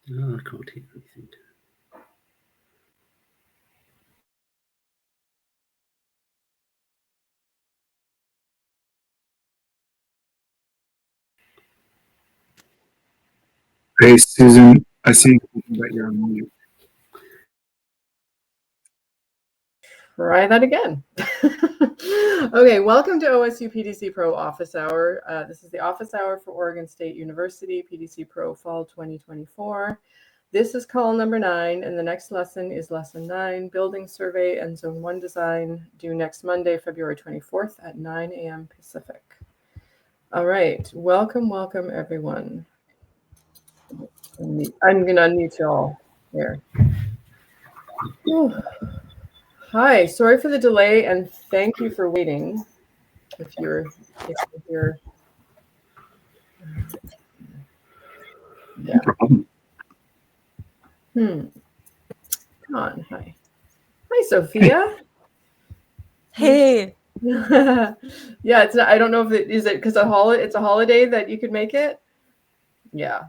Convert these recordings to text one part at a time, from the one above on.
Oh, I can't hear anything. Hey, Susan, I see that you're on mute. Try that again. Okay, welcome to OSU PDC Pro Office Hour. This is the office hour for Oregon State University, PDC Pro Fall 2024. This is call number 9, and the next lesson is lesson 9, Building Survey and Zone 1 Design, due next Monday, February 24th at 9 a.m. Pacific. All right, welcome everyone. I'm going to unmute you all here. Hi, sorry for the delay and thank you for waiting. If you're here. Yeah. Come on. Hi. Hi, Sophia. Hey. Yeah, it's not, I don't know if it is it because it's a holiday that you could make it. Yeah.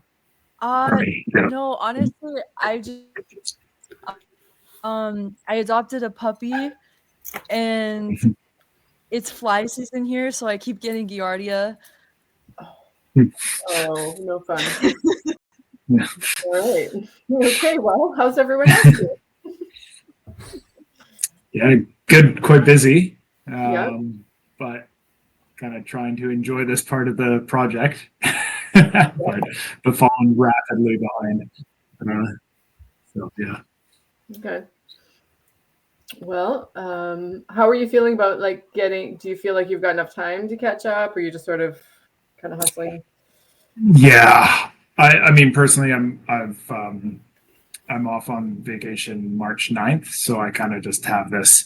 No, honestly, I adopted a puppy and it's fly season here, so I keep getting Giardia. Oh, no fun. All right. Okay, well, how's everyone else doing? Yeah, good, quite busy. Yeah. But kind of trying to enjoy this part of the project, but falling rapidly behind. So yeah. Okay. Well, how are you feeling about do you feel like you've got enough time to catch up, or you just sort of kind of hustling? Yeah, I mean, personally, I'm off on vacation March 9th, so I kind of just have this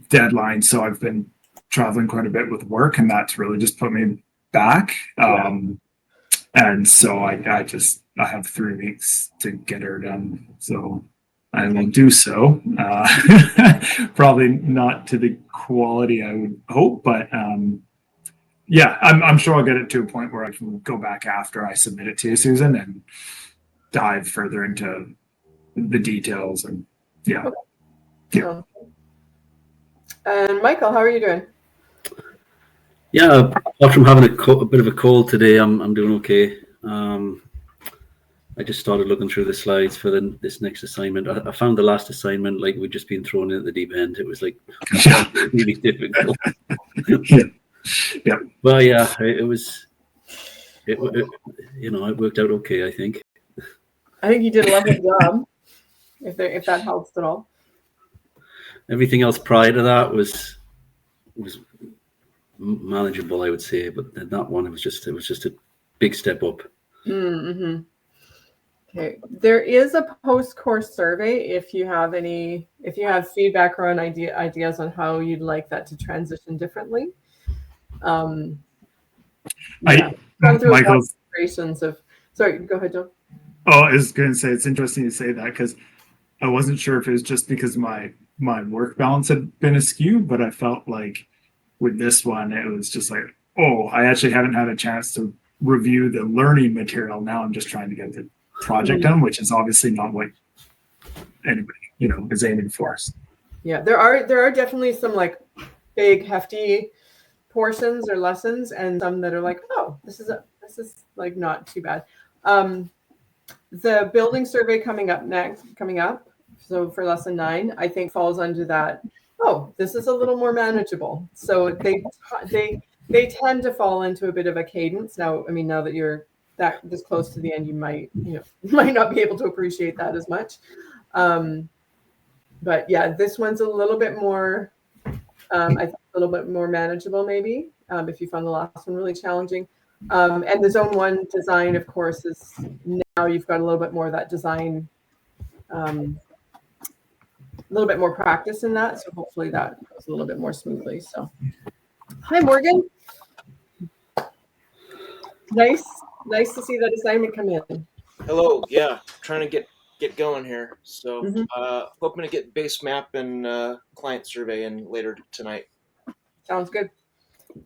deadline. So I've been traveling quite a bit with work, and that's really just put me back. And so I have 3 weeks to get her done. So I will do so. Probably not to the quality I would hope, but yeah, I'm sure I'll get it to a point where I can go back after I submit it to you, Susan, and dive further into the details. And yeah. Yeah. And Michael, how are you doing? Yeah, apart from having a bit of a cold today, I'm doing okay. I just started looking through the slides for this next assignment. I found the last assignment like we'd just been thrown in at the deep end. It was like really difficult. Yeah. Well, yeah, it worked out okay, I think. I think you did a lovely job, if that helps at all. Everything else prior to that was manageable, I would say, but that one it was just a big step up. Mm-hmm. Okay, there is a post-course survey if you have feedback or ideas on how you'd like that to transition differently. Gone through iterations of. Sorry, go ahead, Joe. Oh, I was going to say it's interesting you say that because I wasn't sure if it was just because my work balance had been askew, but I felt like with this one it was just like, oh, I actually haven't had a chance to review the learning material. Now I'm just trying to get the project done, which is obviously not what anybody is aiming for. Yeah, there are definitely some like big hefty portions or lessons, and some that are like, oh, this is like not too bad. The building survey coming up. So for lesson 9, I think falls under that. Oh, this is a little more manageable. So they tend to fall into a bit of a cadence. Now, I mean, now that you're this close to the end, you might not be able to appreciate that as much. But yeah, this one's a little bit more, I think a little bit more manageable maybe, if you found the last one really challenging. And the zone 1 design, of course, is now you've got a little bit more of that design, a little bit more practice in that. So hopefully that goes a little bit more smoothly. So, hi, Morgan. Nice to see that assignment come in. Hello. Yeah, trying to get going here. So hoping to get base map and client survey in later tonight. Sounds good.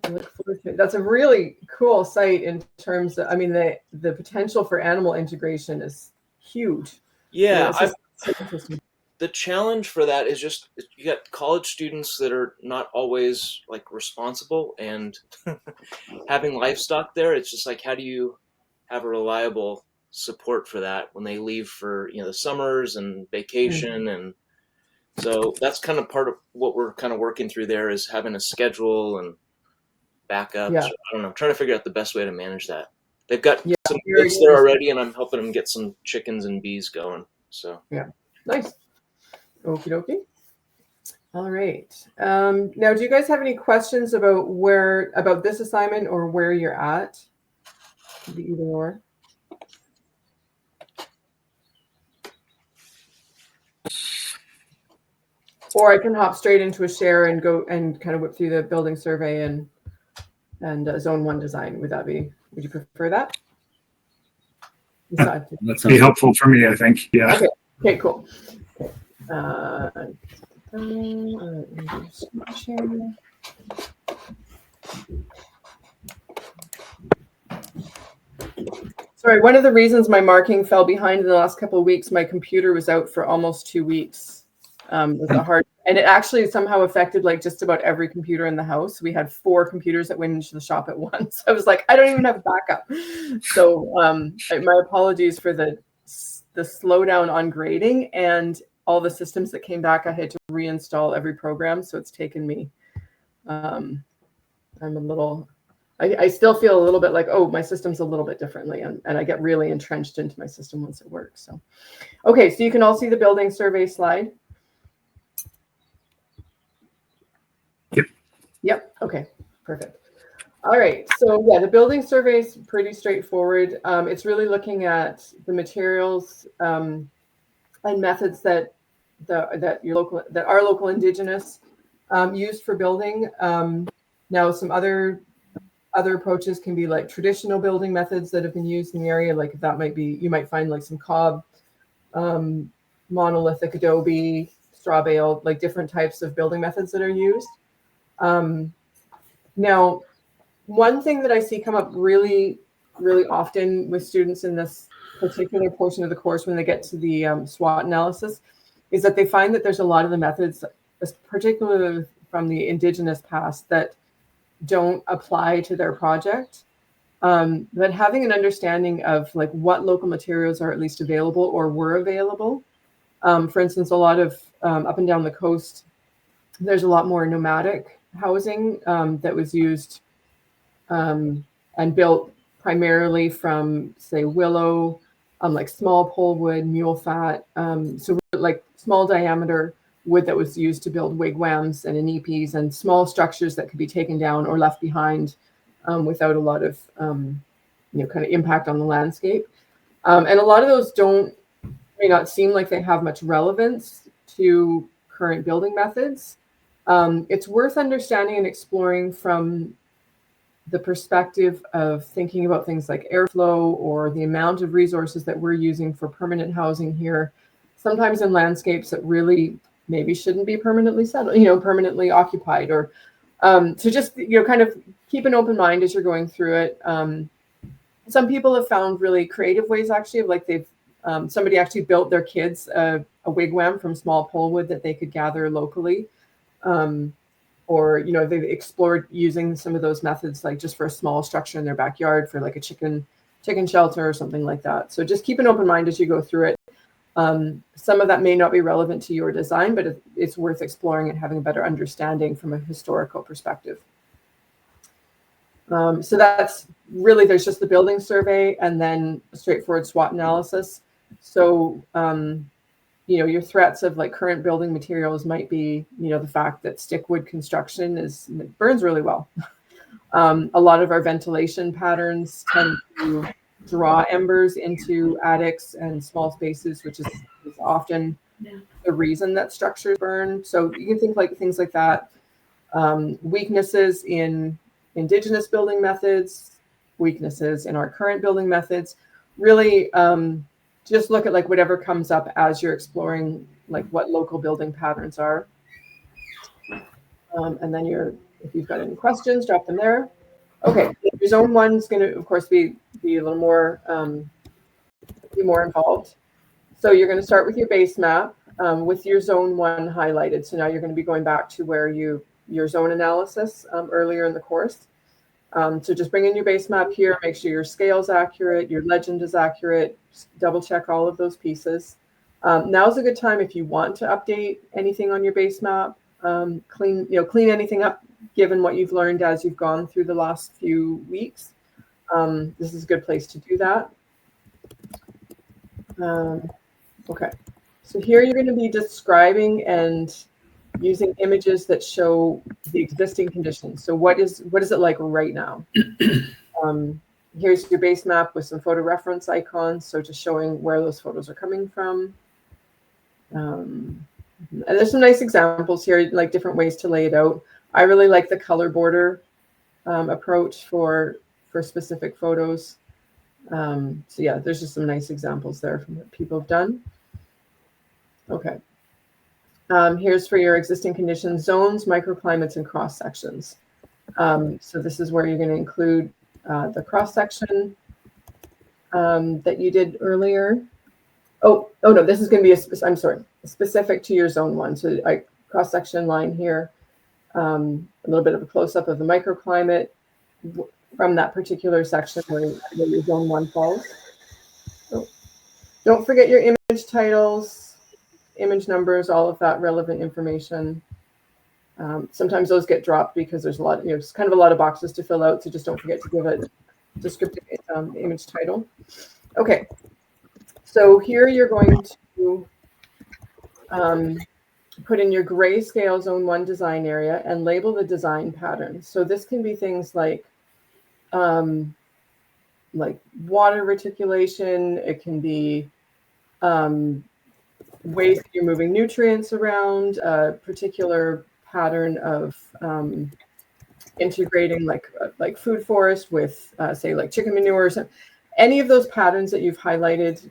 I look forward to it. That's a really cool site in terms of, I mean, the potential for animal integration is huge. Yeah, It's just so interesting. the challenge for that is just you got college students that are not always like responsible, and having livestock there, it's just like, how do you have a reliable support for that when they leave for the summers and vacation? And so that's kind of part of what we're kind of working through there, is having a schedule and backups. Yeah. I don't know, trying to figure out the best way to manage that. They've got some Very goods there already, and I'm helping them get some chickens and bees going. So yeah, nice. Okie dokie. All right. Now, do you guys have any questions about this assignment or where you're at? Could be either or. Or I can hop straight into a share and go and kind of whip through the building survey and zone 1 design. Would you prefer that? That sounds Be helpful for me, I think. Yeah. Okay, cool. Sorry, one of the reasons my marking fell behind in the last couple of weeks, my computer was out for almost 2 weeks. With a hard, and it actually somehow affected like just about every computer in the house. We had 4 computers that went into the shop at once. I was like, I don't even have backup. So my apologies for the slowdown on grading, and all the systems that came back, I had to reinstall every program. So it's taken me, I'm a little, I still feel a little bit like, oh, my system's a little bit differently. And I get really entrenched into my system once it works. So, okay. So you can all see the building survey slide. Yep. Okay. Perfect. All right. So yeah, the building survey is pretty straightforward. It's really looking at the materials and methods that are local indigenous used for building. Now, some other approaches can be like traditional building methods that have been used in the area. Like that might be, you might find like some cob, monolithic adobe, straw bale, like different types of building methods that are used. Now, one thing that I see come up really, really often with students in this particular portion of the course when they get to the SWOT analysis is that they find that there's a lot of the methods, particularly from the Indigenous past, that don't apply to their project. But having an understanding of like what local materials are at least available or were available. For instance, a lot of up and down the coast, there's a lot more nomadic housing that was used and built primarily from, say, willow, like small pole wood, mule fat, so like small diameter wood that was used to build wigwams and inipis and small structures that could be taken down or left behind without a lot of kind of impact on the landscape. And a lot of those may not seem like they have much relevance to current building methods. It's worth understanding and exploring from the perspective of thinking about things like airflow or the amount of resources that we're using for permanent housing here, sometimes in landscapes that really maybe shouldn't be permanently settled, permanently occupied, or so just, kind of keep an open mind as you're going through it. Some people have found really creative ways actually of like somebody actually built their kids a wigwam from small pole wood that they could gather locally. Or, they've explored using some of those methods, like just for a small structure in their backyard for like a chicken shelter or something like that. So just keep an open mind as you go through it. Some of that may not be relevant to your design, but it's worth exploring and having a better understanding from a historical perspective. So that's really, there's just the building survey and then a straightforward SWOT analysis. So, your threats of like current building materials might be, the fact that stick wood construction burns really well. A lot of our ventilation patterns tend to draw embers into attics and small spaces, which is often the reason that structures burn. So you can think like things like that. Weaknesses in Indigenous building methods, weaknesses in our current building methods. Really, just look at like whatever comes up as you're exploring like what local building patterns are. And then your if you've got any questions, drop them there. Okay, your zone 1 is going to, of course, be a little more involved. So you're going to start with your base map with your zone 1 highlighted. So now you're going to be going back to where your zone analysis earlier in the course. So just bring in your base map here, make sure your scale's accurate, your legend is accurate, double check all of those pieces. Now's a good time if you want to update anything on your base map, clean anything up, given what you've learned as you've gone through the last few weeks. This is a good place to do that. Okay, so here you're going to be describing and using images that show the existing conditions. So what is it like right now? Here's your base map with some photo reference icons, so just showing where those photos are coming from. And there's some nice examples here, like different ways to lay it out. I really like the color border approach for specific photos. So yeah, there's just some nice examples there from what people have done. Okay. Here's for your existing conditions, zones, microclimates, and cross sections. So this is where you're going to include the cross section that you did earlier. Oh no, this is going to be specific to your zone 1. So I cross section line here, a little bit of a close up of the microclimate from that particular section where your zone 1 falls. Oh. Don't forget your image titles, image numbers, all of that relevant information. Sometimes those get dropped because there's a lot, it's kind of a lot of boxes to fill out. So just don't forget to give a descriptive image title. Okay. So here you're going to put in your grayscale zone 1 design area and label the design pattern. So this can be things like water reticulation. It can be ways that you're moving nutrients around, a particular pattern of integrating like food forest with say like chicken manure or something. Any of those patterns that you've highlighted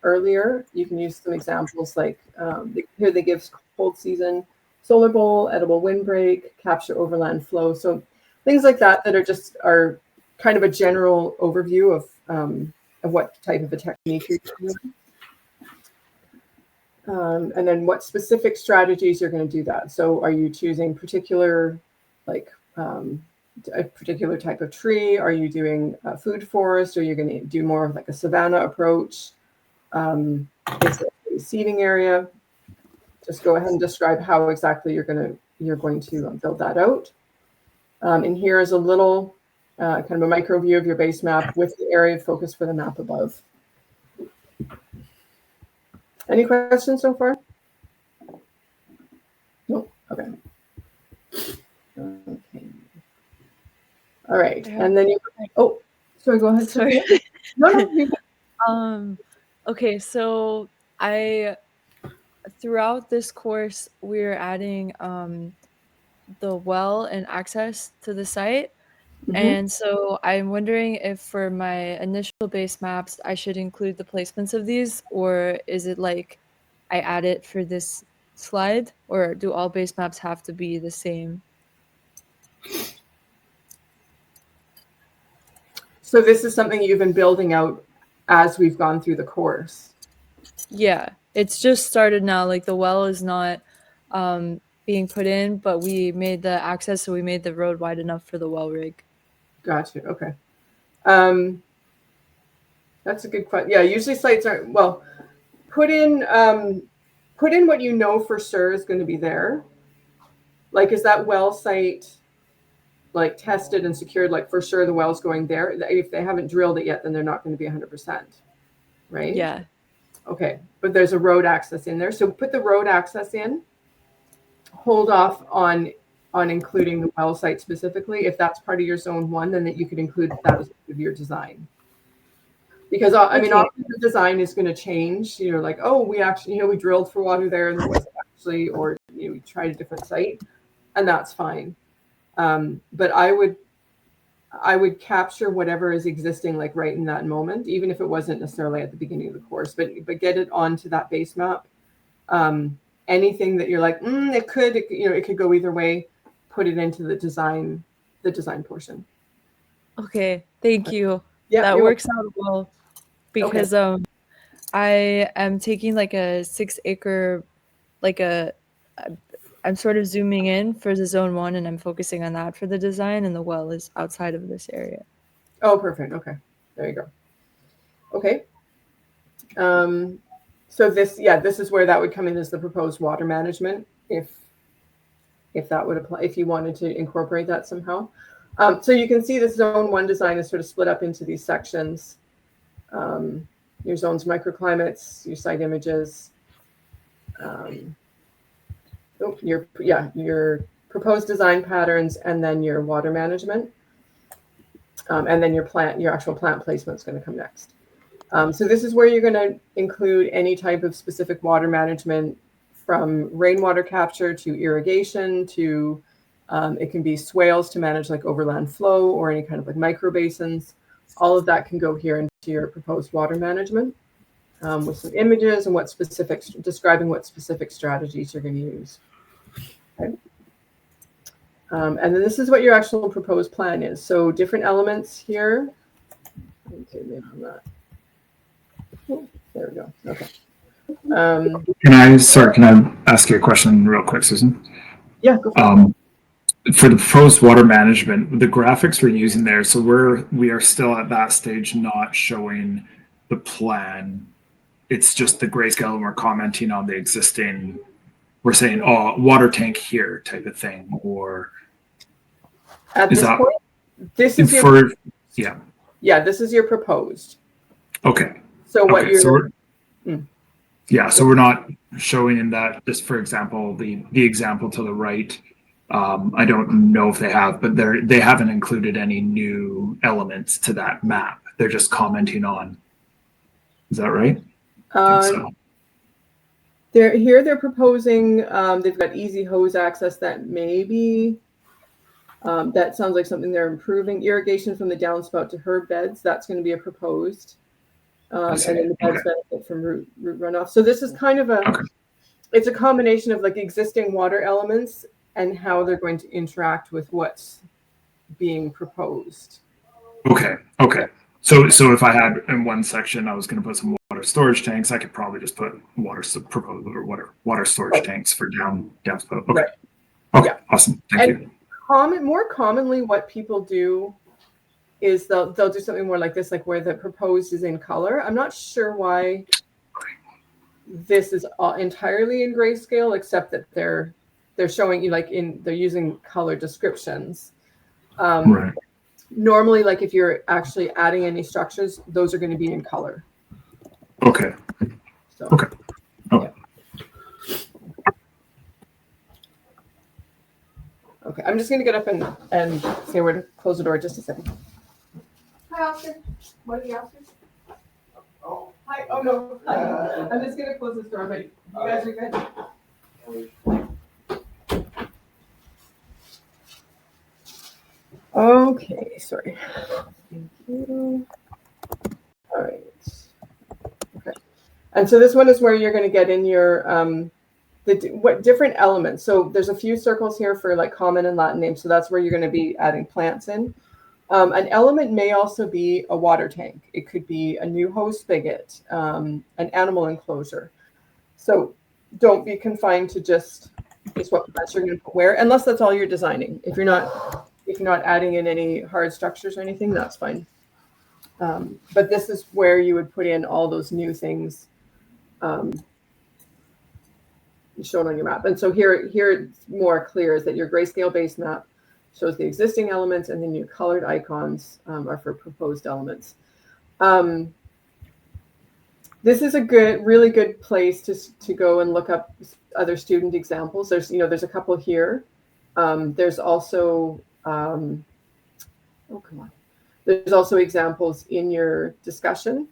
earlier, you can use some examples like here they give cold season, solar bowl, edible windbreak, capture overland flow. So things like that are kind of a general overview of what type of a technique you're using. And then what specific strategies you're going to do that. So are you choosing particular, a particular type of tree? Are you doing a food forest? Are you going to do more of like a savanna approach? Is it a seeding area? Just go ahead and describe how exactly you're going to build that out. And here is a little kind of a micro view of your base map with the area of focus for the map above. Any questions so far? No? Okay. Okay. All right. And then sorry, go ahead. Sorry. No. Okay, so throughout this course, we're adding the well and access to the site. Mm-hmm. And so I'm wondering if for my initial base maps, I should include the placements of these, or is it like I add it for this slide, or do all base maps have to be the same? So this is something you've been building out as we've gone through the course. Yeah, it's just started now. Like the well is not being put in, but we made the access, so we made the road wide enough for the well rig. Gotcha. Okay. That's a good question. Yeah, usually sites aren't, well, put in what you know for sure is going to be there. Like, is that well site like tested and secured, like for sure the well's going there? If they haven't drilled it yet, then they're not going to be 100%, right? Yeah. Okay, but there's a road access in there. So put the road access in. Hold off on including the well site specifically. If that's part of your zone 1, then that you could include that as part of your design. Because I mean, often the design is going to change. Like, oh, we actually, we drilled for water there, and there wasn't actually, or we tried a different site, and that's fine. But I would capture whatever is existing, like right in that moment, even if it wasn't necessarily at the beginning of the course, but get it onto that base map. Anything that you're like, it could go either way, put it into the design portion. Okay, thank you. Yeah, That you're works out well because I am taking like a 6-acre, like I'm sort of zooming in for the zone 1 and I'm focusing on that for the design, and the well is outside of this area. Oh, perfect. Okay, there you go. Okay. So this is where that would come in as the proposed water management, if that would apply, if you wanted to incorporate that somehow. So you can see the zone 1 design is sort of split up into these sections. Your zones, microclimates, your site images, your proposed design patterns, and then your water management. And then your actual plant placement is going to come next. So this is where you're going to include any type of specific water management, from rainwater capture to irrigation to it can be swales to manage like overland flow, or any kind of like micro basins. All of that can go here into your proposed water management with some images and describing what specific strategies you're going to use. Okay. And then this is what your actual proposed plan is. So different elements here. Okay, maybe not. Oh, there we go. Okay. Can I ask you a question real quick, Susan? Yeah, go for it. For the proposed water management, the graphics we're using there, so we are still at that stage not showing the plan. It's just the grayscale, and we're commenting on the existing. We're saying, oh, water tank here type of thing, or at this point, this is this is your proposed. Okay. So what so we're not showing in that, just for example, the example to the right. I don't know if they have, but they haven't included any new elements to that map. They're just commenting on. Is that right? They're proposing. They've got easy hose access. That maybe that sounds like something they're improving. Irrigation from the downspout to herb beds. That's going to be a proposed. And then the beds benefit from root runoff. So this is kind of it's a combination of like existing water elements and how they're going to interact with what's being proposed. Okay. So if I had in one section, I was going to put some water storage tanks, I could probably just put water storage tanks for downspout. Okay. Right. Okay. Yeah. Awesome. Thank you. More commonly, what people do is they'll do something more like this, like where the proposed is in color. I'm not sure why this is entirely in grayscale, except that they're showing you they're using color descriptions. Right. Normally, like if you're actually adding any structures, those are going to be in color. Okay. So, okay. Oh. Yeah. Okay, I'm just going to get up and say where to close the door just a second. Hi, Oscar. What are you asking? Oh, hi. Oh, no. Hi. I'm just going to close this door, but you guys are good? Okay, sorry. Thank you. All right. Okay. And so this one is where you're going to get in your what different elements. So there's a few circles here for like common and Latin names. So that's where you're going to be adding plants in. An element may also be a water tank. It could be a new hose spigot, an animal enclosure. So don't be confined to just what plants you're going to put where, unless that's all you're designing. If you're not adding in any hard structures or anything, that's fine. But this is where you would put in all those new things shown on your map. And so here it's more clear is that your grayscale base map shows the existing elements, and then your colored icons are for proposed elements. This is a really good place to go and look up other student examples. There's a couple here. There's also there's also examples in your discussion,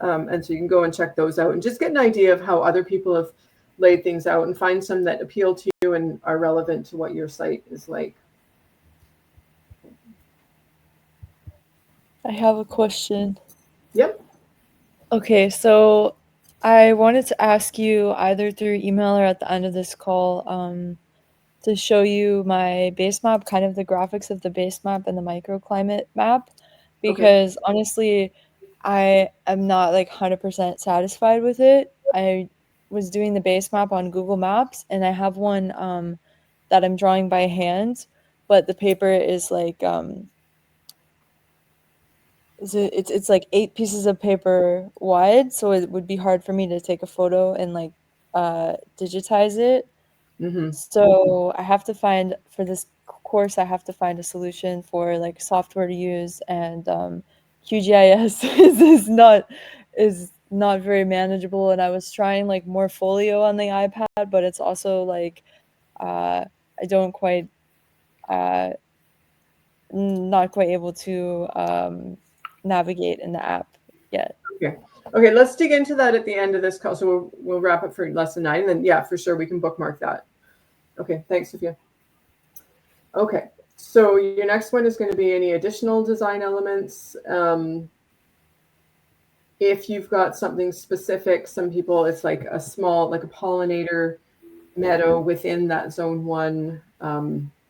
and so you can go and check those out and just get an idea of how other people have laid things out, and find some that appeal to you and are relevant to what your site is like. I have a question. Yep. Okay, so I wanted to ask you either through email or at the end of this call, to show you my base map, kind of the graphics of the base map and the microclimate map, because honestly, I am not like 100% satisfied with it. I was doing the base map on Google Maps, and I have one that I'm drawing by hand, but the paper is like it's like 8 pieces of paper wide, so it would be hard for me to take a photo and like digitize it. So I have to find, for this course, I have to find a solution for like software to use, and QGIS is not very manageable. And I was trying like Morpholio on the iPad, but it's also like I don't quite not quite able to navigate in the app yet. Okay, let's dig into that at the end of this call. So we'll wrap up for lesson 9, and then yeah, for sure we can bookmark that. Okay, thanks, Sophia. Okay, so your next one is going to be any additional design elements. If you've got something specific, some people, it's like a small, like a pollinator meadow within that zone 1,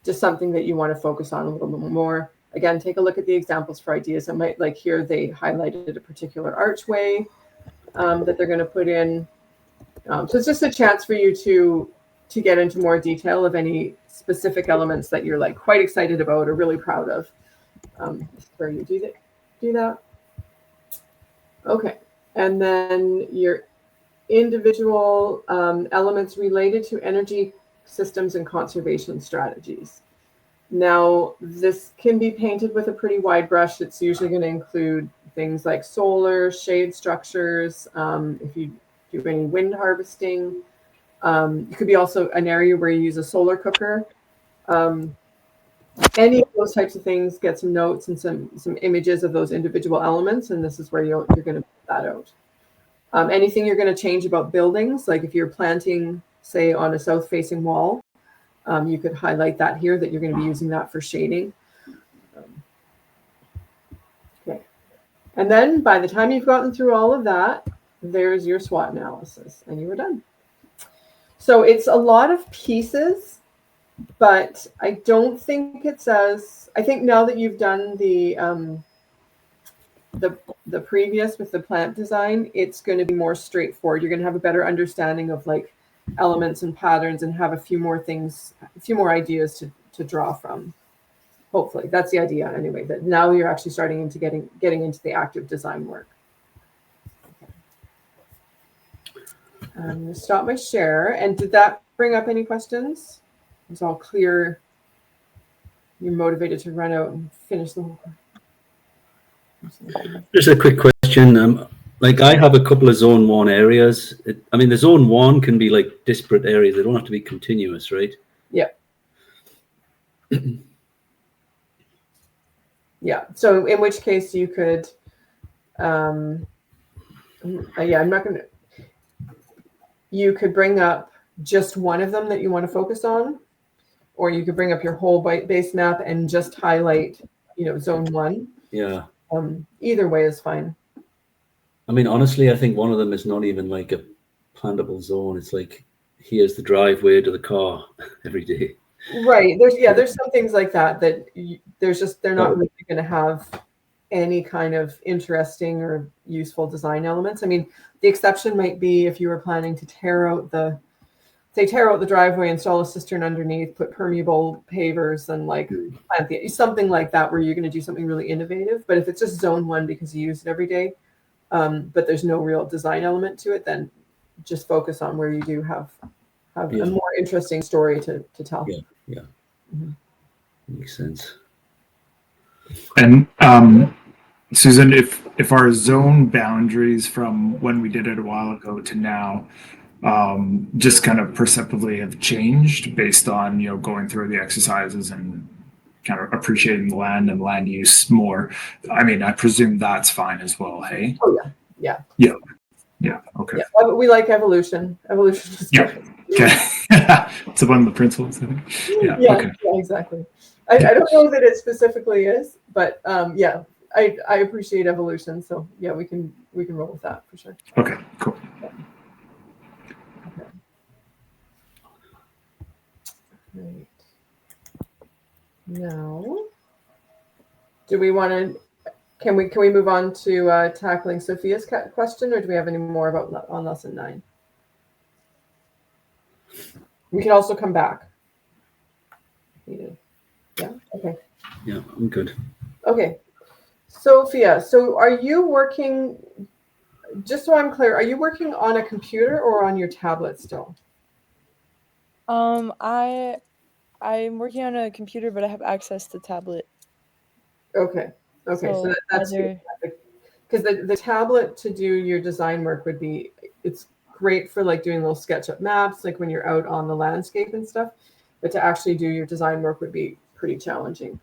just something that you want to focus on a little bit more. Again, take a look at the examples for ideas. I might, like here, they highlighted a particular archway that they're going to put in. So it's just a chance for you to get into more detail of any specific elements that you're like quite excited about or really proud of. Where you do that. Okay, and then your individual elements related to energy systems and conservation strategies. Now, this can be painted with a pretty wide brush. It's usually going to include things like solar, shade structures, if you do any wind harvesting. It could be also an area where you use a solar cooker. Any of those types of things, get some notes and some images of those individual elements, and this is where you're going to put that out. Anything you're going to change about buildings, like if you're planting, say, on a south-facing wall, you could highlight that here, that you're going to be using that for shading. Okay. And then by the time you've gotten through all of that, there's your SWOT analysis, and you were done. So it's a lot of pieces, but I don't think it's as, I think now that you've done the previous with the plant design, it's going to be more straightforward. You're going to have a better understanding of like elements and patterns, and have a few more things, a few more ideas to draw from. Hopefully, that's the idea anyway, that now you're actually starting into getting into the active design work. Okay. I'm going to stop my share. And did that bring up any questions? It's all clear. You're motivated to run out and finish the whole course. Just a quick question. Like I have a couple of zone 1 areas. I mean, the zone 1 can be like disparate areas. They don't have to be continuous, right? Yeah. Yeah. So in which case you could, yeah, I'm not going to, you could bring up just one of them that you want to focus on, or you could bring up your whole base map and just highlight, zone 1. Yeah. Either way is fine. I mean, honestly, I think one of them is not even like a plantable zone. It's like, here's the driveway to the car every day. Right. There's some things like that they're not really going to have any kind of interesting or useful design elements. I mean, the exception might be if you were planning to tear out the driveway, install a cistern underneath, put permeable pavers, and like plant something like that, where you're going to do something really innovative. But if it's just zone 1 because you use it every day, but there's no real design element to it, then just focus on where you do have a more interesting story to tell. Yeah. Makes sense. And Susan, if our zone boundaries from when we did it a while ago to now just kind of perceptively have changed based on going through the exercises and kind of appreciating the land and land use more, I mean, I presume that's fine as well. Hey. Oh yeah. Okay. Yeah, but we like evolution. Evolution is good. Okay. It's one of the principles, I think. Yeah. Okay. Yeah, exactly. I don't know that it specifically is, but yeah, I appreciate evolution. So yeah, we can roll with that for sure. Okay. Cool. Yeah. Right. Now, do we want to? Can we move on to tackling Sophia's question, or do we have any more about on lesson 9? We can also come back. Yeah. Okay. Yeah, I'm good. Okay. Sophia, so are you working? Just so I'm clear, are you working on a computer or on your tablet still? I'm working on a computer, but I have access to tablet. Okay. Okay. So that's because the tablet to do your design work would be, it's great for like doing little SketchUp maps, like when you're out on the landscape and stuff, but to actually do your design work would be pretty challenging.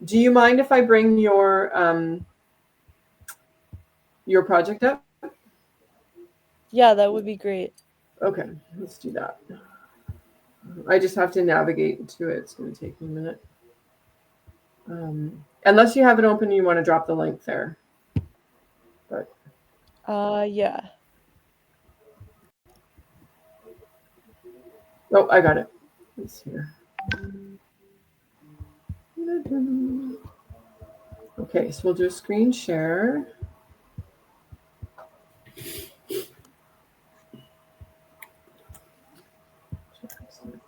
Do you mind if I bring your project up? Yeah, that would be great. Okay, let's do that. I just have to navigate to it. It's going to take me a minute. Unless you have it open and you want to drop the link there. But yeah. Oh, I got it. It's here. Okay, so we'll do a screen share.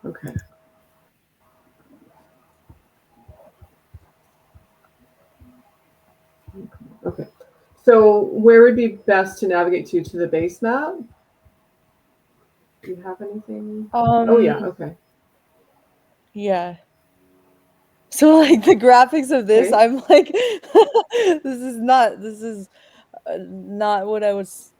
Okay. Okay. So where would be best to navigate to the base map? Do you have anything? Oh yeah, okay. Yeah. So like the graphics of this, Okay. I'm like, this is not what I was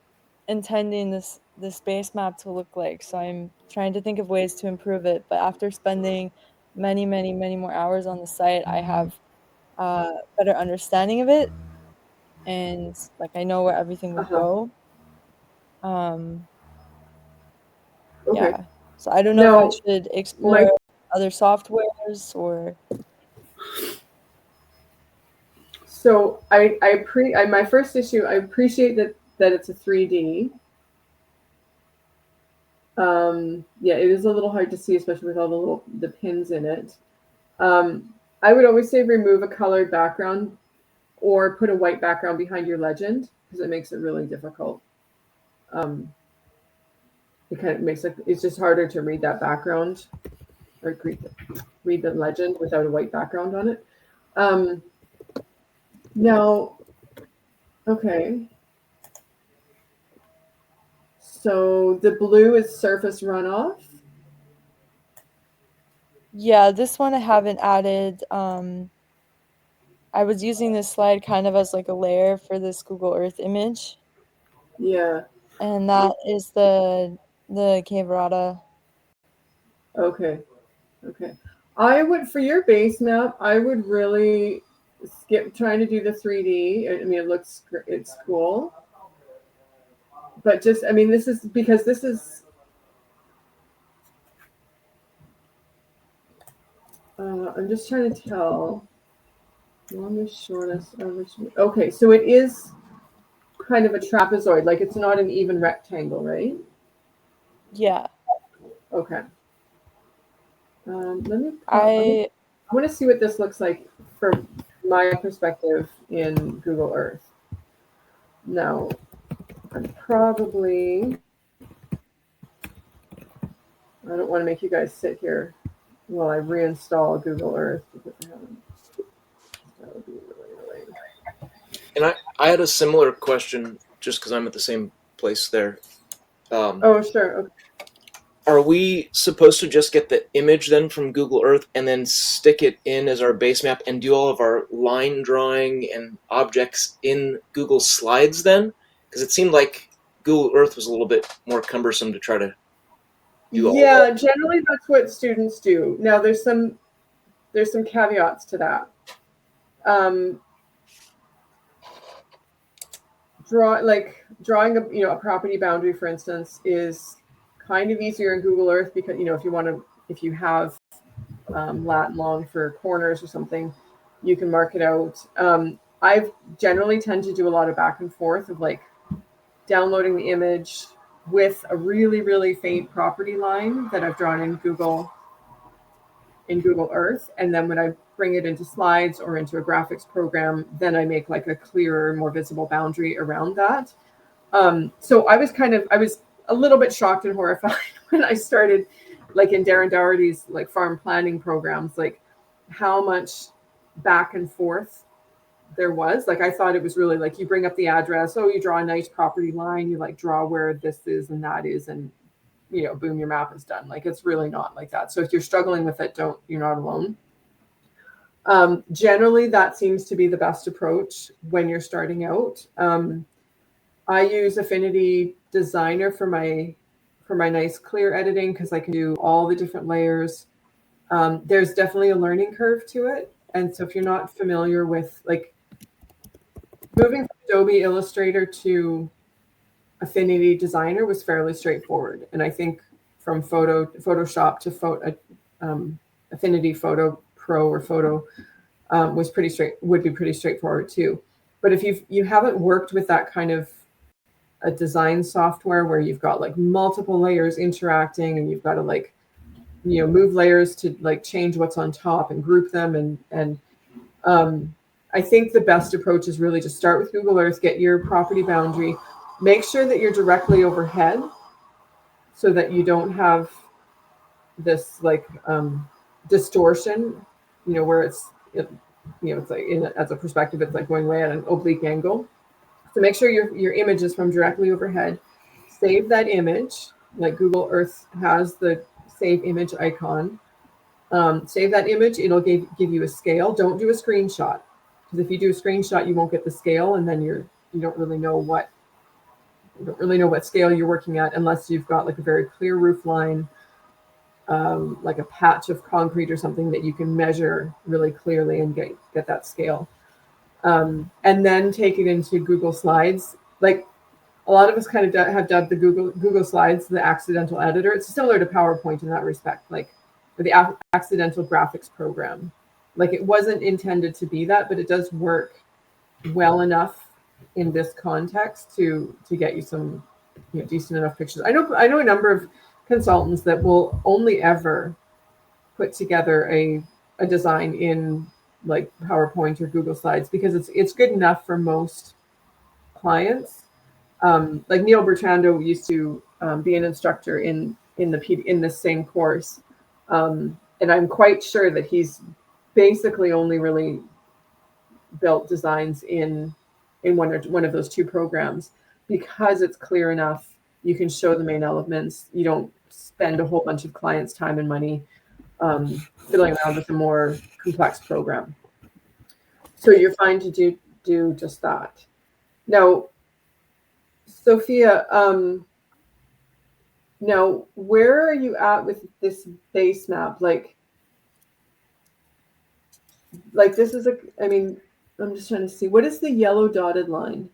intending this base map to look like. So I'm trying to think of ways to improve it. But after spending many more hours on the site, I have a better understanding of it, and like I know where everything would go. Okay. Yeah. So I don't know Now, if I should explore other softwares or. So my first issue, I appreciate that it's a 3D. Yeah, it is a little hard to see, especially with all the pins in it. I would always say remove a colored background or put a white background behind your legend, because it makes it really difficult. It kind of makes it's just harder to read that background or read the legend without a white background on it. Now, okay. So the blue is surface runoff. Yeah, this one I haven't added. I was using this slide kind of as like a layer for this Google Earth image. Yeah. And that is the Caverata. Okay. Okay. I would, for your base map, I would really skip trying to do the 3D. I mean, it's cool. But just, I mean, this is because this is, I'm just trying to tell longest, shortest, average. Okay, so it is kind of a trapezoid, like it's not an even rectangle, right? Yeah. Okay. Let me. I want to see what this looks like from my perspective in Google Earth. Now, I'm probably. I don't want to make you guys sit here while I reinstall Google Earth because that would be really annoying. And I had a similar question just because I'm at the same place there. Oh, sure. Okay. Are we supposed to just get the image then from Google Earth and then stick it in as our base map and do all of our line drawing and objects in Google Slides then? Because it seemed like Google Earth was a little bit more cumbersome to try to do all Yeah, generally that's what students do. Now there's some caveats to that. Drawing a property boundary, for instance, is kind of easier in Google Earth because if you have lat and long for corners or something, you can mark it out. I've generally tend to do a lot of back and forth of like downloading the image with a really, really faint property line that I've drawn in Google in Google Earth. And then when I bring it into slides or into a graphics program, then I make like a clearer, more visible boundary around that. So I was a little bit shocked and horrified when I started like in Darren Doherty's like farm planning programs, like how much back and forth there was. Like I thought it was really like you bring up the address, oh, you draw a nice property line, you like draw where this is and that is, and you know, boom, your map is done. Like it's really not like that. So if you're struggling with it, you're not alone. Generally, that seems to be the best approach when you're starting out. I use Affinity Designer for my nice clear editing because I can do all the different layers. There's definitely a learning curve to it. And so if you're not familiar with like moving from Adobe Illustrator to Affinity Designer was fairly straightforward. And I think from Photoshop to Affinity Photo Pro or Photo would be pretty straightforward too. But if you haven't worked with that kind of a design software where you've got like multiple layers interacting and you've got to like, you know, move layers to like change what's on top and group them. And I think the best approach is really just start with Google Earth, get your property boundary, make sure that you're directly overhead so that you don't have this like distortion, you know, where it's like as a perspective, it's like going way at an oblique angle. So make sure your image is from directly overhead. Save that image, like Google Earth has the save image icon. Save that image, it'll give you a scale. Don't do a screenshot, because if you do a screenshot, you won't get the scale, and then you don't really know what scale you're working at unless you've got like a very clear roof line, like a patch of concrete or something that you can measure really clearly and get that scale. And then take it into Google Slides. Like a lot of us kind of have dubbed the Google Slides the accidental editor. It's similar to PowerPoint in that respect, like the accidental graphics program. Like it wasn't intended to be that, but it does work well enough in this context to get you some decent enough pictures. I know a number of consultants that will only ever put together a design in like PowerPoint or Google Slides because it's good enough for most clients. Like Neil Bertrando used to be an instructor in this same course, and I'm quite sure that he's basically only really built designs in one of those two programs because it's clear enough. You can show the main elements. You don't spend a whole bunch of clients' time and money fiddling around with a more complex program. So you're fine to do just that. Now, Sophia, now where are you at with this base map? Like this is I'm just trying to see, what is the yellow dotted line?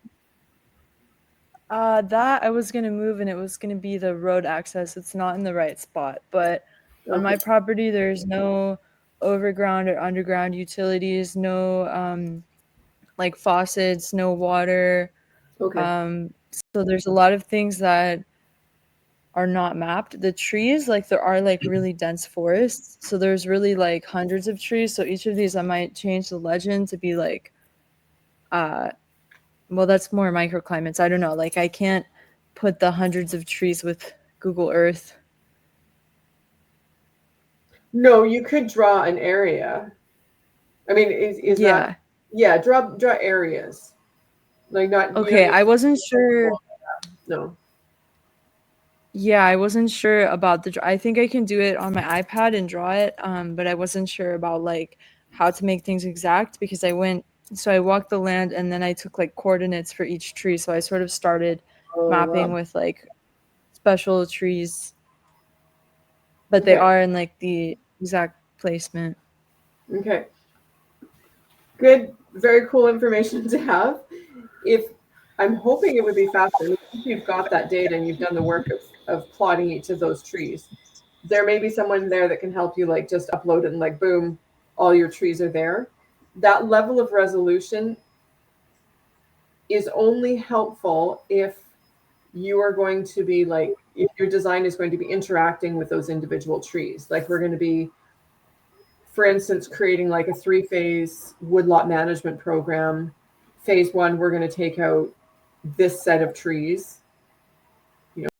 That I was gonna move, and it was gonna be the road access. It's not in the right spot, but on my property, there's no overground or underground utilities, no like faucets, no water. Okay. So there's a lot of things that are not mapped. The trees, like there are like really dense forests, so there's really like hundreds of trees. So each of these, I might change the legend to be like, well, that's more microclimates. I don't know. Like I can't put the hundreds of trees with Google Earth. No, you could draw an area. I mean, is that draw areas. Like not okay. I wasn't sure. No. Yeah, I wasn't sure about I think I can do it on my iPad and draw it, but I wasn't sure about like how to make things exact because I walked the land and then I took like coordinates for each tree. So I sort of started mapping with like special trees, but they are in like the exact placement. Okay. Good. Very cool information to have. I'm hoping it would be faster. If you've got that data and you've done the work of plotting each of those trees, there may be someone there that can help you like just upload it and like, boom, all your trees are there. That level of resolution is only helpful if you are going to be like, if your design is going to be interacting with those individual trees. Like we're going to be for instance, creating like a 3-phase woodlot management program. Phase 1, we're going to take out this set of trees,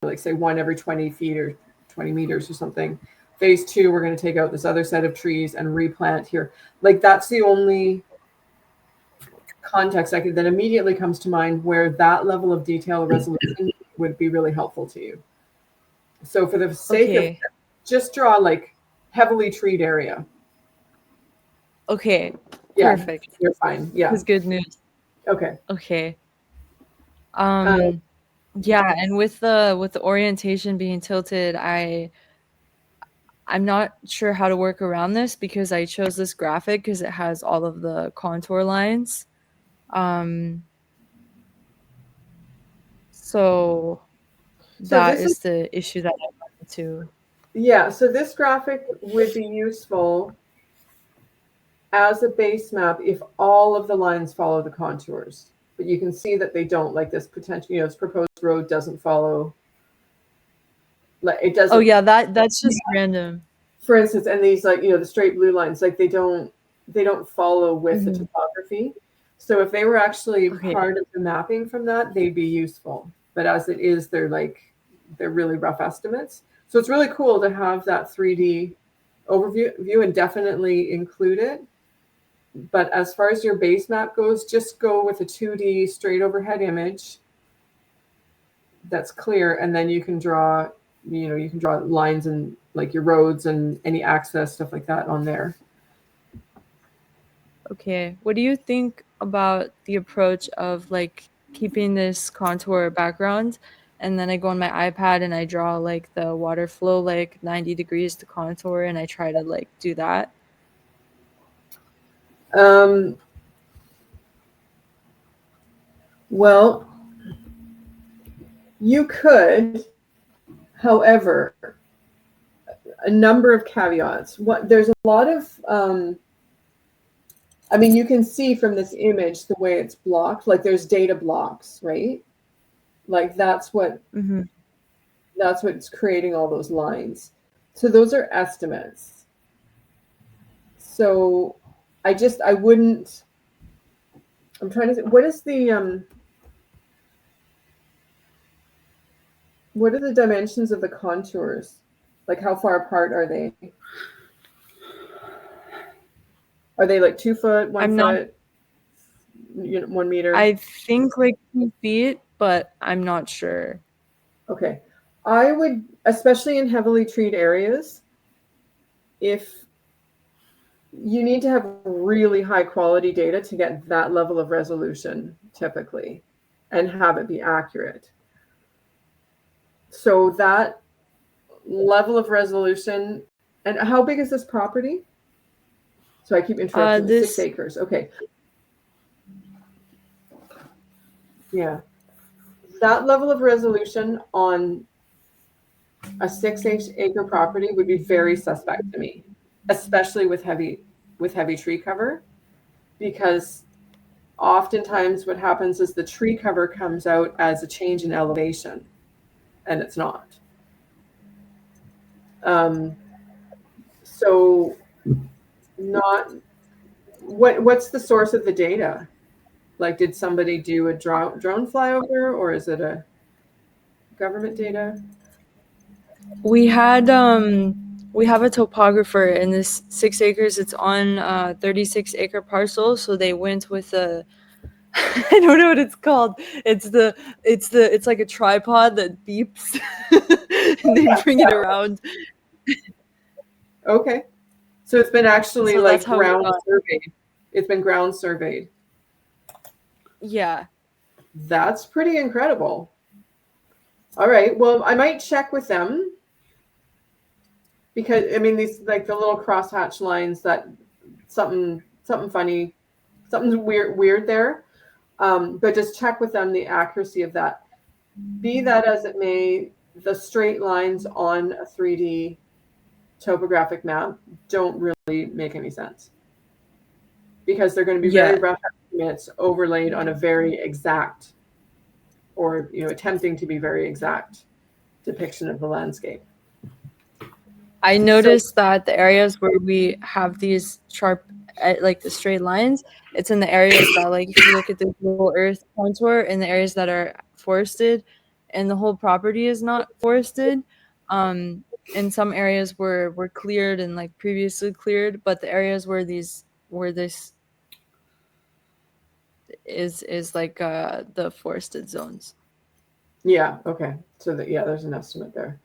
like say 1 every 20 feet or 20 meters or something. Phase 2, we're going to take out this other set of trees and replant here. Like that's the only context that immediately comes to mind where that level of detail or resolution would be really helpful to you. So for the sake of it, just draw like heavily treed area. Okay. Yeah, Perfect. you're fine. Yeah. That's good news. Okay. Okay. Yeah, and with the orientation being tilted, I'm not sure how to work around this because I chose this graphic because it has all of the contour lines. So that is the issue that I run into. Yeah, so this graphic would be useful as a base map if all of the lines follow the contours. But you can see that they don't, like this potential, this proposed road doesn't follow. Like it doesn't. Oh yeah, that's just random. For instance, and these like, the straight blue lines, like they don't follow with the topography. So if they were actually part of the mapping from that, they'd be useful. But as it is, they're really rough estimates. So it's really cool to have that 3D overview and definitely include it. But as far as your base map goes, just go with a 2D straight overhead image that's clear, and then you can draw, lines and like your roads and any access, stuff like that on there. Okay. What do you think about the approach of like keeping this contour background and then I go on my iPad and I draw like the water flow like 90 degrees to contour and I try to like do that? Well, you could, however, a number of caveats. There's a lot of, you can see from this image the way it's blocked, like there's data blocks, right? Like that's what's creating all those lines. So those are estimates. So I wouldn't, I'm trying to say, what are the dimensions of the contours? Like how far apart are they? Are they like 2 foot, 1 foot, 1 meter? I think like 2 feet, but I'm not sure. Okay. I would, especially in heavily treed areas, if you need to have really high quality data to get that level of resolution typically and have it be accurate. So that level of resolution, and how big is this property? So I keep interrupting. 6 acres. Okay. Yeah. That level of resolution on a 6-acre property would be very suspect to me, especially with heavy tree cover, because oftentimes what happens is the tree cover comes out as a change in elevation, and it's not. So not what's the source of the data? Like, did somebody do a drone flyover, or is it a government data? We have a topographer in this 6 acres. It's on 36-acre parcel. So they went with a, I don't know what it's called. It's like a tripod that beeps and they bring it around. Okay. So it's been actually So like that's how ground surveyed. It's been ground surveyed. Yeah. That's pretty incredible. All right. Well, I might check with them, because these like the little crosshatch lines, that something funny, something's weird there. But just check with them the accuracy of that. Be that as it may, the straight lines on a 3D topographic map don't really make any sense, because they're going to be very rough estimates overlaid on a very exact, or attempting to be very exact depiction of the landscape. I noticed that the areas where we have these sharp, like the straight lines, it's in the areas that, like, if you look at the Google Earth contour, in the areas that are forested, and the whole property is not forested. In some areas were cleared and like previously cleared, but the areas where this is like the forested zones. Yeah. Okay. So that, yeah, there's an estimate there.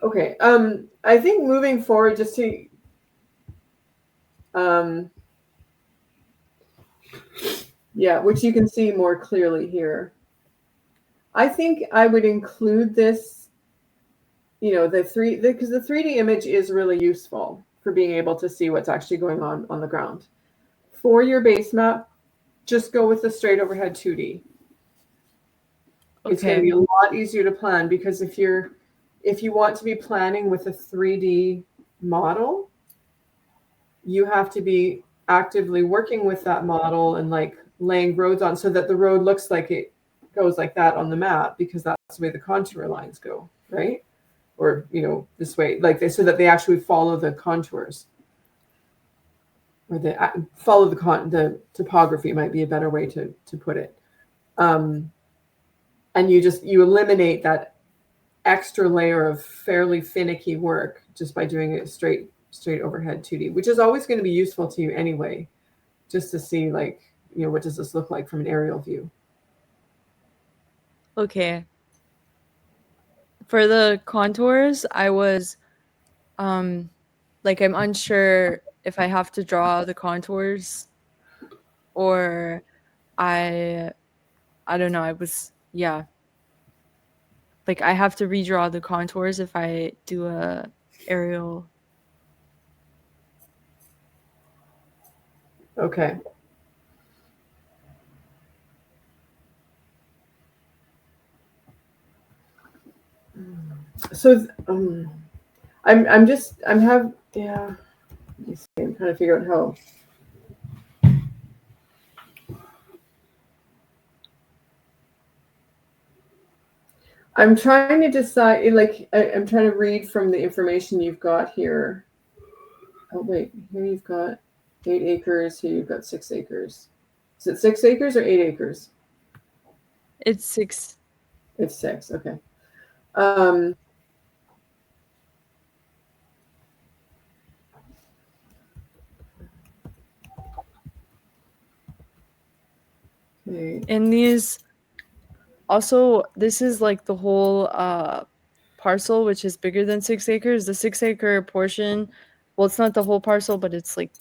Okay. I think moving forward, just to yeah, which you can see more clearly here. I think I would include this, you know, because the 3D image is really useful for being able to see what's actually going on the ground. For your base map, just go with the straight overhead 2D. It's going to be a lot easier to plan, because if you want to be planning with a 3D model, you have to be actively working with that model and like laying roads on so that the road looks like it goes like that on the map, because that's the way the contour lines go, right? Or, you know, this way, like so that they actually follow the contours, or they follow the topography might be a better way to put it. And you eliminate that extra layer of fairly finicky work just by doing it straight overhead 2D, which is always going to be useful to you anyway, just to see, like, you know, what does this look like from an aerial view. Okay. For the contours, I was like, I'm unsure if I have to draw the contours or I don't know. I was, yeah. Like, I have to redraw the contours if I do a aerial. Okay. So I'm trying to figure out how. I'm trying to decide, like, I'm trying to read from the information you've got here. Oh, wait, here you've got 8 acres, here you've got 6 acres. Is it 6 acres or 8 acres? It's 6. It's 6, okay. Okay. And these, also, this is like the whole parcel, which is bigger than 6 acres. The 6 acre portion, well, it's not the whole parcel, but it's like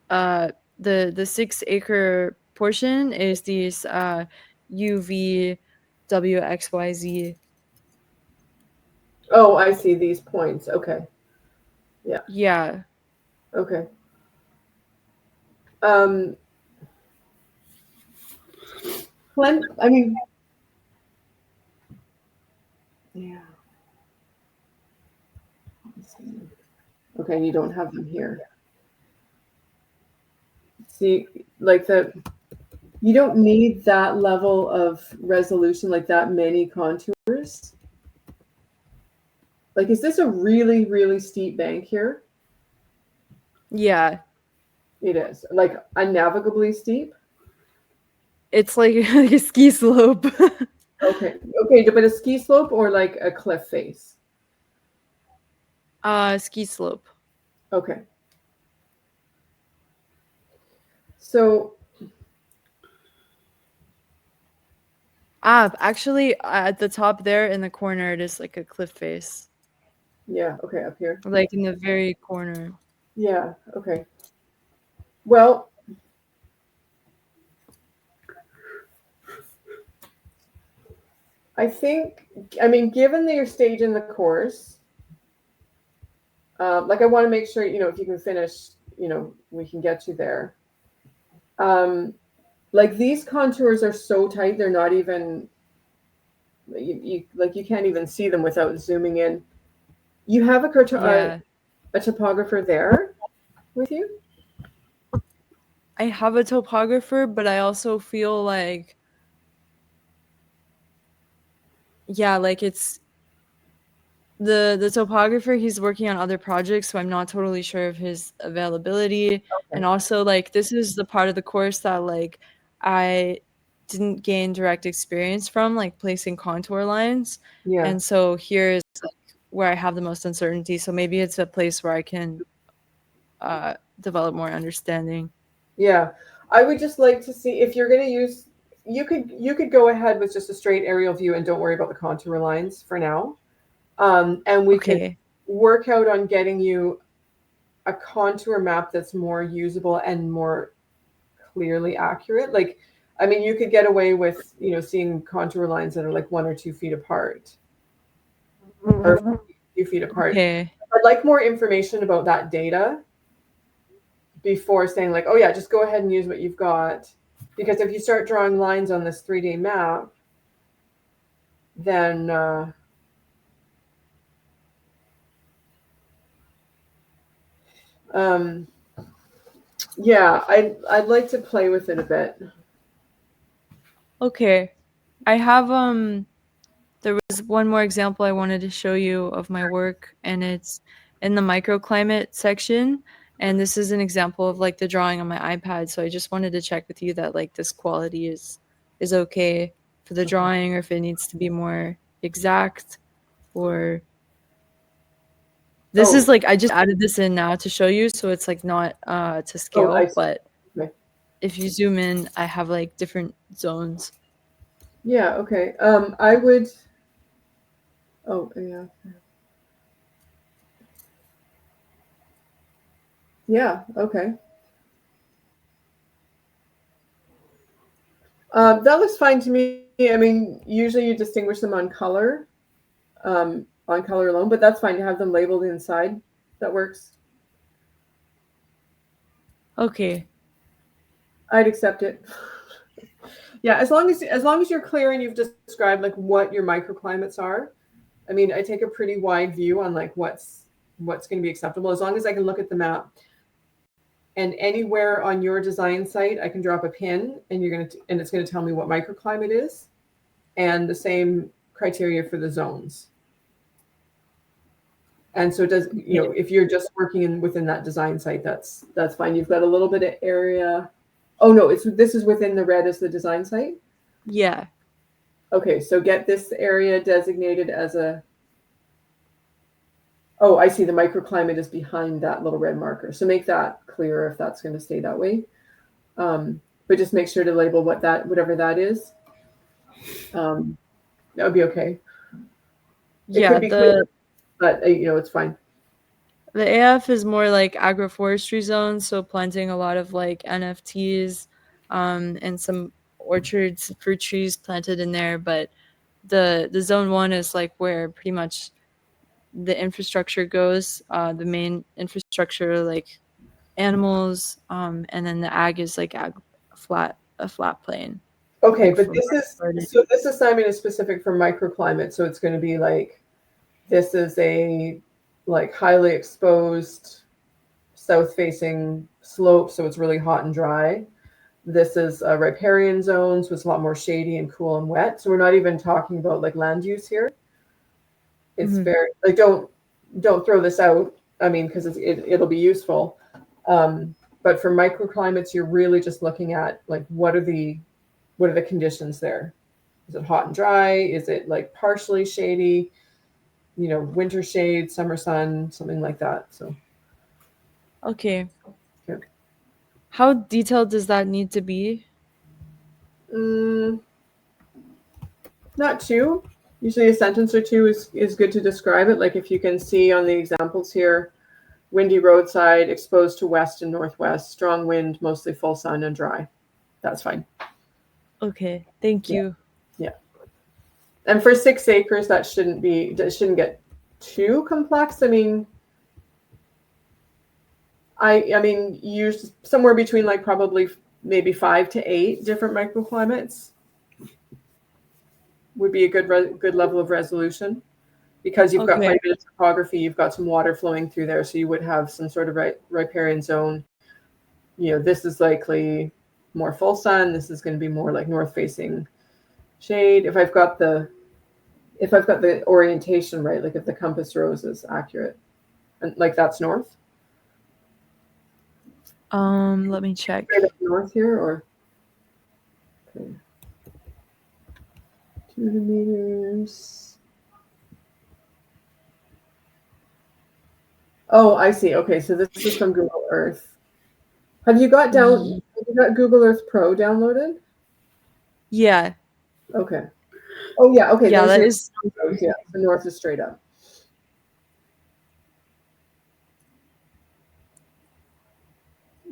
the 6 acre portion is these UV WXYZ. Oh, I see these points. Okay. Yeah. Yeah. Okay. I mean, yeah. Okay, you don't have them here. See, like you don't need that level of resolution, like that many contours. Like, is this a really, really steep bank here? Yeah. It is. Like, unnavigably steep? It's like a ski slope. Okay. Okay, but a ski slope or like a cliff face? Ski slope. Okay. So actually, at the top there in the corner, it is like a cliff face. yeah, okay, up here. Like in the very corner. Yeah, okay. Well, I think, I mean, given that you're staging the course, like, I want to make sure, you know, if you can finish, you know, we can get you there. Like, these contours are so tight, they're not even, you can't even see them without zooming in. You have a topographer there with you? I have a topographer, but I also feel like, yeah, like it's the topographer, he's working on other projects, so I'm not totally sure of his availability. And also, like, this is the part of the course that, like, I didn't gain direct experience from, like placing contour lines. Yeah. And so here is like where I have the most uncertainty. So maybe it's a place where I can develop more understanding. Yeah. I would just like to see if you're going to use, you could go ahead with just a straight aerial view and don't worry about the contour lines for now. And we can Okay. work out on getting you a contour map that's more usable and more clearly accurate. Like, I mean, you could get away with, seeing contour lines that are like 1 or 2 feet apart or a few feet apart. Okay. I'd like more information about that data before saying like, oh yeah, just go ahead and use what you've got. Because if you start drawing lines on this 3D map, then yeah, I'd like to play with it a bit. Okay. I have there was one more example I wanted to show you of my work, and it's in the microclimate section. And this is an example of like the drawing on my iPad. So I just wanted to check with you that like this quality is okay for the drawing, or if it needs to be more exact, or this is like, I just added this in now to show you, so it's like not to scale, but okay. If you zoom in, I have like different zones. Yeah, okay. I would, oh yeah. Yeah, okay. That looks fine to me. I mean, usually you distinguish them on color alone, but that's fine to have them labeled inside. That works. Okay. I'd accept it. Yeah, as long as you're clear and you've described like what your microclimates are. I mean, I take a pretty wide view on like what's going to be acceptable. As long as I can look at the map, and anywhere on your design site, I can drop a pin, and it's going to tell me what microclimate is, and the same criteria for the zones. And so it does, if you're just working within that design site, that's fine. You've got a little bit of area. Oh no, this is within the red as the design site? Yeah. Okay, so get this area designated as a, oh, I see, the microclimate is behind that little red marker. So make that clearer if that's going to stay that way. But just make sure to label whatever that is. That would be okay. It could be clear, but it's fine. The AF is more like agroforestry zones, so planting a lot of like NFTs, and some orchards, fruit trees planted in there. But the zone 1 is like where pretty much the infrastructure goes, the main infrastructure, like animals, and then the ag is like a flat plane. Okay, like but this assignment is specific for microclimate, so it's going to be like, this is a like highly exposed south-facing slope, so it's really hot and dry. This is a riparian zone, so it's a lot more shady and cool and wet. So we're not even talking about like land use here. It's very like, don't throw this out. I mean, because it'll be useful. But for microclimates, you're really just looking at like, what are the conditions there? Is it hot and dry? Is it like partially shady? Winter shade, summer sun, something like that. So. Okay. How detailed does that need to be? Not too. Usually a sentence or two is good to describe it. Like if you can see on the examples here, windy roadside, exposed to west and northwest, strong wind, mostly full sun and dry. That's fine. Okay, thank you. Yeah. And for 6 acres, that shouldn't get too complex. I mean, I mean, use somewhere between like probably maybe 5 to 8 different microclimates would be a good level of resolution, because you've got quite a bit of topography. You've got some water flowing through there, so you would have some sort of riparian zone. This is likely more full sun. This is going to be more like north facing shade. If I've got the if I've got the orientation right, like if the compass rose is accurate, and like that's north. Let me check. Straight up north here, or okay. 200 meters. Oh, I see. Okay, so this is from Google Earth. Have you got Google Earth Pro downloaded? Yeah. Okay. Oh yeah. Okay. Yeah, that is. Yeah, the north is straight up.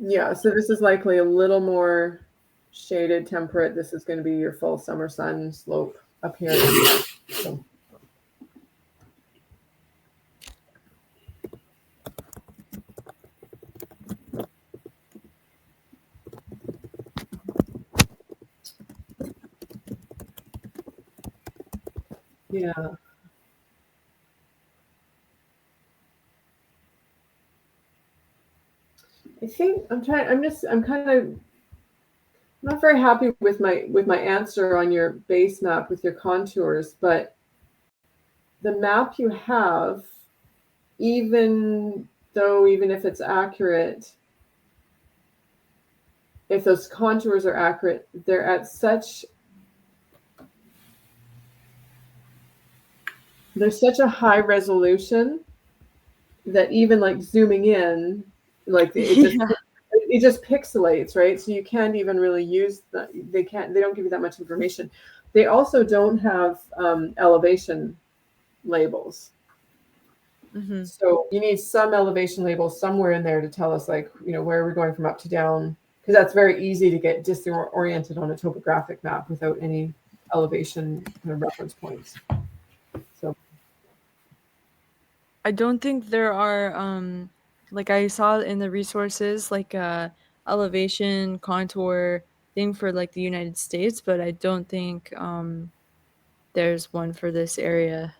Yeah. So this is likely a little more shaded, temperate. This is going to be your full summer sun slope up here. So. Yeah. I think I'm not very happy with my answer on your base map with your contours, but the map you have, even if it's accurate, if those contours are accurate, they're at such a high resolution that even like zooming in, like it just pixelates, right? So you can't even really use that. They don't give you that much information. They also don't have elevation labels. Mm-hmm. So you need some elevation labels somewhere in there to tell us, like, where we're going from up to down, because that's very easy to get disoriented on a topographic map without any elevation kind of reference points. So I don't think there are like I saw in the resources like a elevation contour thing for like the United States, but I don't think there's one for this area.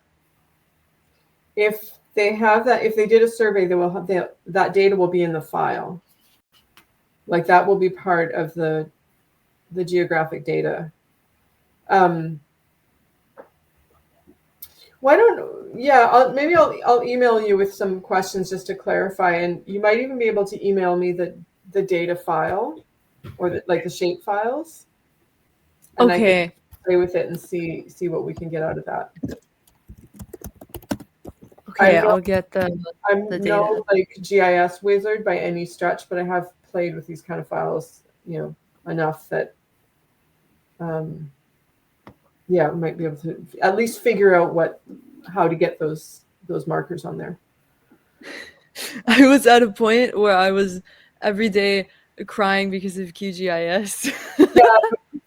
if they have that, if they did a survey, they will have that data will be in the file. Like that will be part of the geographic data. Why don't maybe I'll email you with some questions just to clarify, and you might even be able to email me the data file or the shape files. And Okay. I can play with it and see what we can get out of that. Okay, I'll get the I'm data. no like GIS wizard by any stretch, but I have played with these kind of files, enough that we might be able to at least figure out how to get those markers on there. I was at a point where I was every day crying because of QGIS.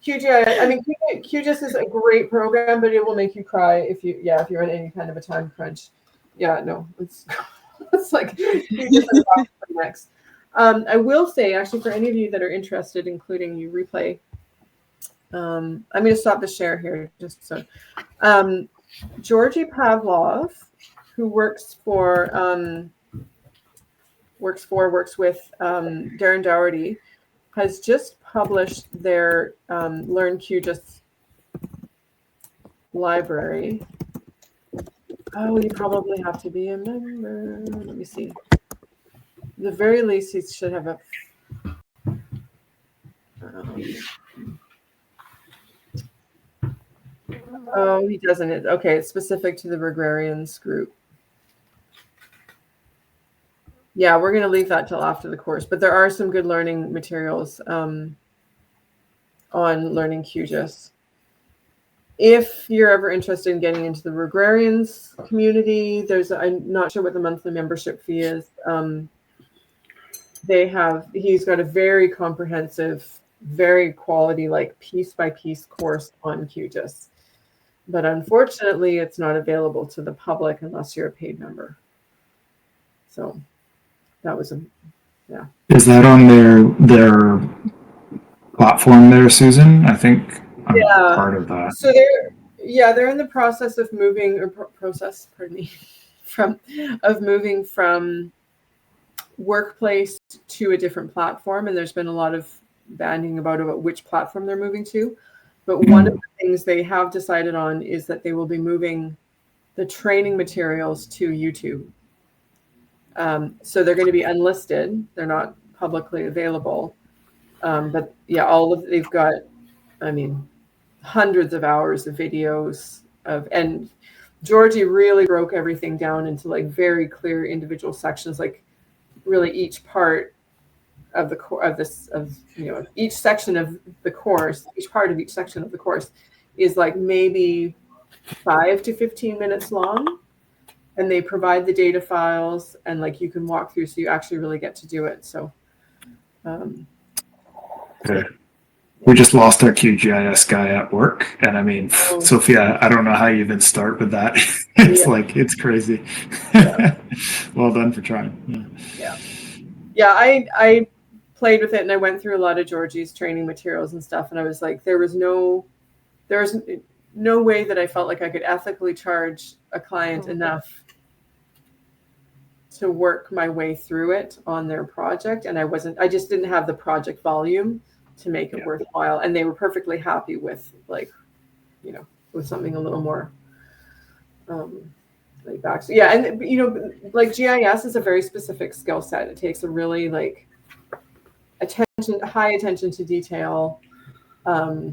QGIS. I mean, QGIS is a great program, but it will make you cry if you're in any kind of a time crunch. Yeah, no, it's like next. I will say, actually, for any of you that are interested, including you replay, I'm going to stop the share here just so. Georgie Pavlov, who works with Darren Dougherty, has just published their Learn QGIS library. Oh, you probably have to be a member. Let me see. The very least, he should have a. Oh, he doesn't. Okay, it's specific to the Regrarians group. Yeah, we're going to leave that till after the course, but there are some good learning materials on learning QGIS. If you're ever interested in getting into the Regrarians community, I'm not sure what the monthly membership fee is. He's got a very comprehensive, very quality, like piece by piece course on QGIS. But unfortunately, it's not available to the public unless you're a paid member. So that was Is that on their platform there, Susan? I think I'm part of that. So they're in the process of moving from Workplace to a different platform, and there's been a lot of banding about which platform they're moving to. But one of the things they have decided on is that they will be moving the training materials to YouTube. So they're going to be unlisted. They're not publicly available. But yeah, they've got, I mean, hundreds of hours of videos and Georgie really broke everything down into like very clear individual sections, like really each part of each section of the course, each part of each section of the course is like maybe 5 to 15 minutes long, and they provide the data files and like you can walk through, so you actually really get to do it. So Okay. We just lost our QGIS guy at work, and I mean, Sophia, I don't know how you even start with that. It's like, it's crazy. Yeah. Well done for trying. Yeah, I played with it and I went through a lot of Georgie's training materials and stuff, and I was like, there was no way that I felt like I could ethically charge a client enough to work my way through it on their project, and I just didn't have the project volume to make it worthwhile, and they were perfectly happy with with something a little more like back. So, yeah, and like GIS is a very specific skill set. It takes a really like high attention to detail. I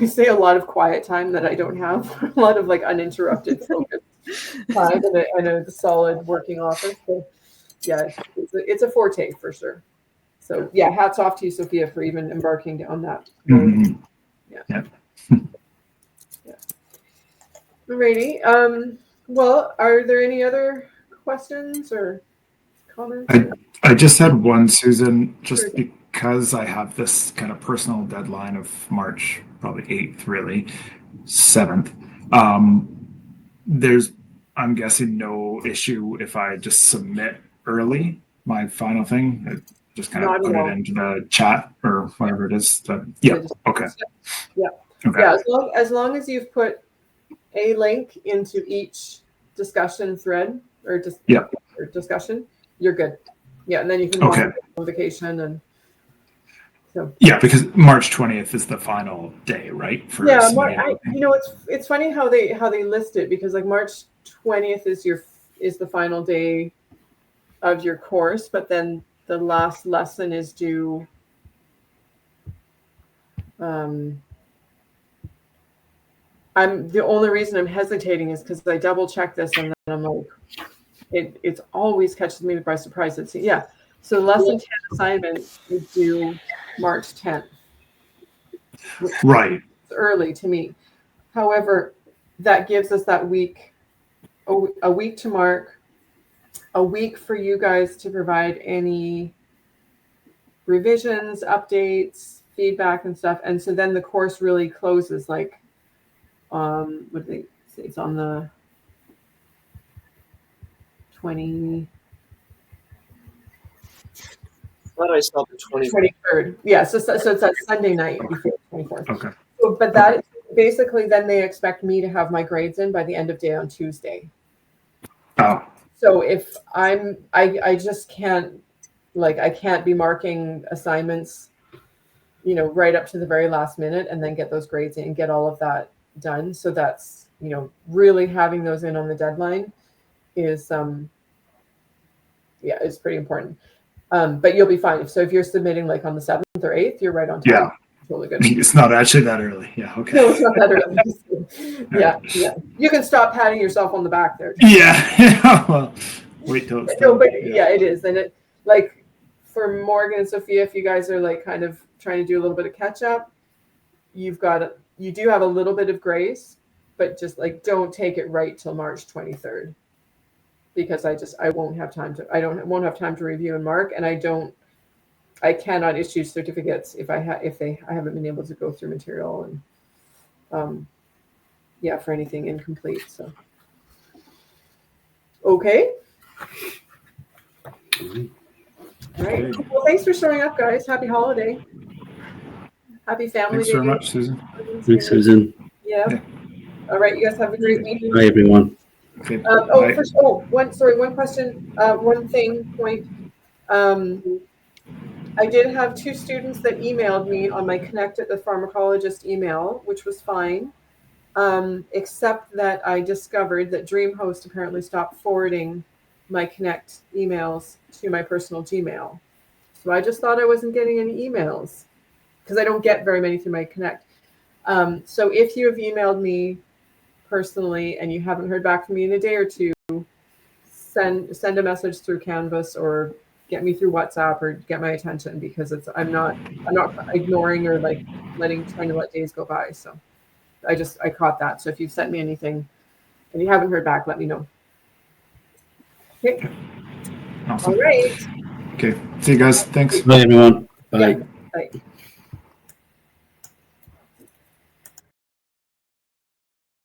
say a lot of quiet time that I don't have, a lot of like uninterrupted focus time in a solid working office. So yeah, it's a forte for sure. So yeah, hats off to you, Sophia, for even embarking down that road. Yeah. Alrighty. Well, are there any other questions or comments? I just had one, Susan, just because I have this kind of personal deadline of March, probably 8th, really, 7th. There's, I'm guessing, no issue if I just submit early my final thing. Just kind of put it into the chat or whatever it is. Okay. Yeah. Okay. Yeah. As long as you've put a link into each discussion thread or discussion, you're good. Yeah, and then you can monitor notification and so. Yeah, because March 20th is the final day, right? It's funny how they list it, because like March 20th is the final day of your course, but then the last lesson is due the only reason I'm hesitating is because I double check this and then I'm like, it always catches me by surprise. So lesson 10 assignment is due March 10th. Right. It's early to me. However, that gives us that week, a week to mark, a week for you guys to provide any revisions, updates, feedback and stuff. And so then the course really closes like, what do they say? It's on the 20. Thought I saw the 23rd. Yeah, so it's that Sunday night before the 24th. Okay. So, but that basically then they expect me to have my grades in by the end of day on Tuesday. Oh. So if I just can't, like, I can't be marking assignments, right up to the very last minute and then get those grades in and get all of that done. So that's, really having those in on the deadline is, is pretty important. But you'll be fine. So if you're submitting like on the 7th or 8th, you're right on time. Yeah. Totally good. It's not actually that early. Yeah. Okay. No, it's not that early. Yeah. You can stop patting yourself on the back there. Yeah. Well, wait till it's done. No, but yeah, it is. And it, like, for Morgan and Sophia, if you guys are like kind of trying to do a little bit of catch up, you do have a little bit of grace, but just like, don't take it right till March 23rd. Because I won't have time to review and mark, and I cannot issue certificates if I haven't been able to go through material and for anything incomplete. So okay. All right. Well, thanks for showing up, guys. Happy holiday. Happy family day. Thanks very much, Susan. Thanks, Susan. Yeah. All right. You guys have a great week. Bye, everyone. Okay. One question, point. I did have 2 students that emailed me on my Connect at the Pharmacologist email, which was fine. Except that I discovered that DreamHost apparently stopped forwarding my Connect emails to my personal Gmail. So I just thought I wasn't getting any emails because I don't get very many through my Connect. So if you have emailed me personally and you haven't heard back from me in a day or two, send a message through Canvas or get me through WhatsApp or get my attention, because I'm not ignoring or like trying to let days go by. So I caught that. So if you've sent me anything and you haven't heard back, let me know. Okay. Awesome. All right. Okay. See you guys. Thanks. Bye, everyone. Bye. Yeah. Bye.